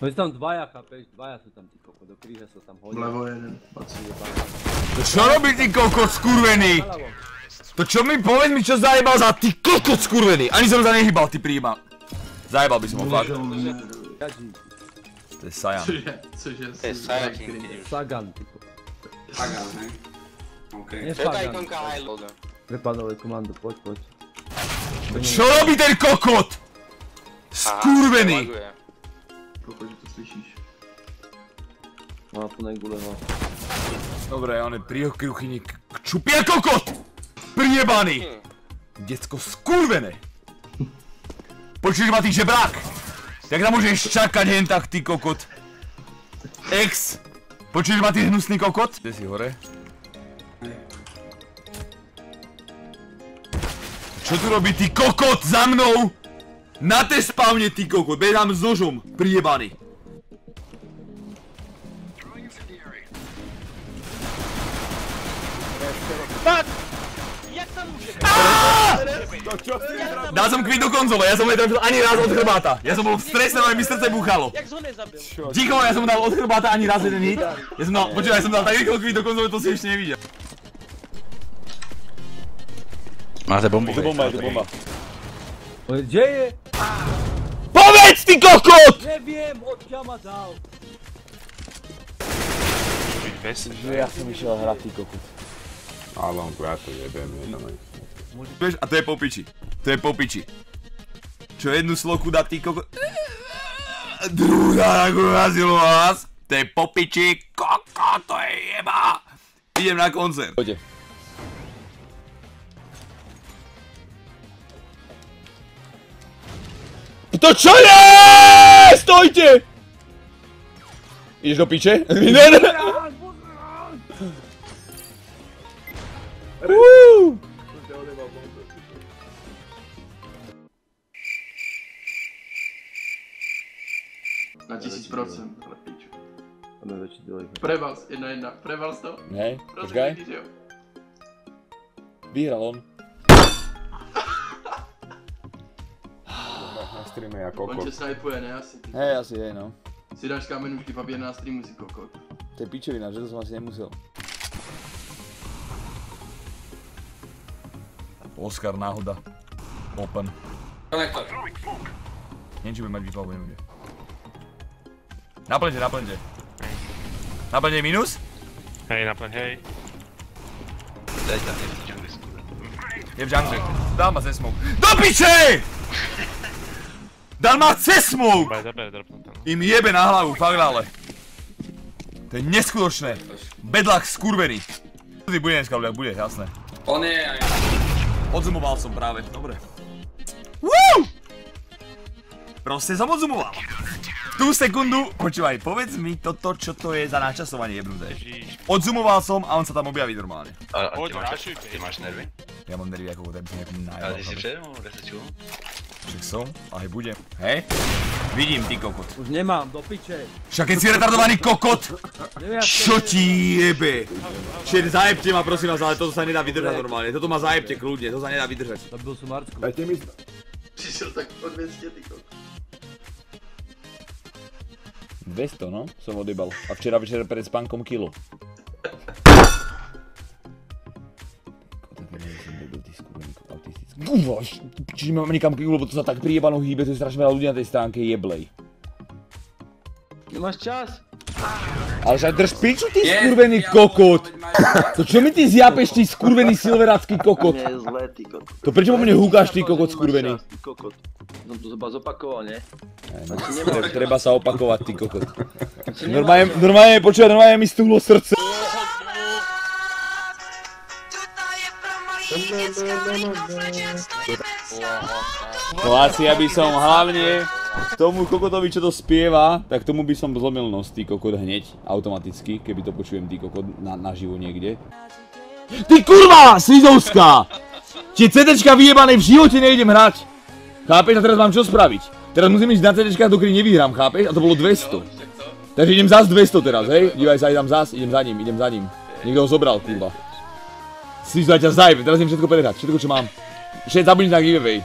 No sú tam dvaja, chápeš? Dvaja sú tam, ty koko, do kríže sa tam hodí. Vlevo jeden. To čo robí ty kokot skurvený? To čo mi povedz mi, čo zajebal za ty kokot skurvený? Ani som sa nehybal, ty príjma. Zajebal by som ho fakt. To je Sajan. Cože? To je Sajan. Sagan, ty koko. Sagan, hej? OK. Nie Čo je tá Sagan. ikonka high logo? Prepadové komando, poď. Čo robí ten kokot? Skurvený! Koľko, že to slyšíš? Má plné gule, no. Dobre, on je pri kuchyni čupia kokot! Prijebaný! Decko skurvené! Počuješ ma, ty žebrák? Jak tam môžeš čakať hen tak, ty kokot? Ex! Počuješ ma, ty hnusný kokot? Kde si hore? Čo tu robí, ty kokot, za mnou? Na té spavne, ty kokot, behám s nožom, prijebaný. Fuck! Jak sa môže? Dal som kvít do konzole, ja som netrafil ani raz od chrbáta. Ja som bol v strese, ale mi srdce búchalo. Jak ho nezabil? Ticho, ja som mu dal od chrbáta ani raz jeden hit. Ja som dal, počúvaj, ja som dal tak rýchlo kvít do konzole, to si ešte nevidel. Máte bombu. Je to bomba, je to bomba. Kde je? Povedz, ty kokot! Neviem, odkiaľ ma dal. Že ja som išiel hrať, ty kokot. Alonku, ja to jebem, jedno. Vieš, a to je po piči. To je po piči. Čo jednu sloku dá, ty kokot? Druhá ako razilo vás. To je po piči, kokot, to je jeba. Idem na koncert. Poďte. To čo je? Stojte! Ideš do piče? Na 1000%, ale piču. Máme väčší delej. Prevals, 1-1. Prevals to? Hej, Prosím, počkaj. vidíš, jo? Vyhral on. Na streame ja On kokot. tě snipuje, ne asi ty. Hej, asi hej, no. Si dáš kamenušky, papier na streamu si kokot. To je pičovina, že to som asi nemusel. Oscar, náhoda. Open. Konektor. Neviem, či bude mať výplavu, nebude. Naplňte, naplňte. Naplňte je minus? Hej, naplň, hej. Daj tam, je v jungle skôr. Je v jungle. Dal ma cez smoke. Do piče! Dal ma cez smoke! Baj, zaber, dropnú tam. Im jebe na hlavu, fakt ale. To je neskutočné. Bedlach skurvený. Ty bude dneska, ľudia, bude, jasné. On je aj... Odzumoval som práve, dobre. Woo! Proste som odzumoval. Tú sekundu, počúvaj, povedz mi toto, čo to je za načasovanie jebnuté. Odzumoval som a on sa tam objaví normálne. A ty máš nervy? Ja mám nervy ako ten nejakom najval. Ale ty si přede mnou resečil? Však som, ale budem. Hej? Vidím, ty kokot. Už nemám, do piče. Však keď si retardovaný kokot, čo ti jebe? Čiže zajebte ma prosím vás, ale toto sa nedá vydržať normálne. Toto ma zajebte kľudne, to sa nedá vydržať. Zabil som Marcku. Dajte mi... Přišel tak o 200, ty kokot. 200, no, som odjebal. A včera večer pred spánkom kilo. Čiže mám nikam kilo, lebo to sa tak prijebano hýbe, to je strašne veľa ľudí na tej stránke jeblej. Nemáš čas? Ale však drž piču, ty skurvený kokot! To čo mi ty zjapeš, ty skurvený silverácky kokot? Nie je zlé, ty kokot. To prečo po mne húkaš, ty kokot skurvený? Kokot. Som to zba zopakoval, nie? Treba sa opakovať, ty kokot. Normálne, počúvaj, normálne mi stúhlo srdce. No asi ja by som hlavne tomu kokotovi, čo to spieva, tak tomu by som zlomil nos, ty kokot, hneď, automaticky, keby to počujem, ty kokot, naživo niekde. Ty kurva, slizovská! Tie CDčka vyjebané v živote nejdem hrať. Chápeš, a teraz mám čo spraviť? Teraz musím ísť na CDčkách, dokedy nevyhrám, chápeš? A to bolo 200. Takže idem zás 200 teraz, hej? Dívaj sa, idem zás, idem za ním. Niekto ho zobral, kurva. Slizo, ja ťa zajebem, teraz idem všetko prehrať, všetko čo mám. Všetko zabudni na giveaway.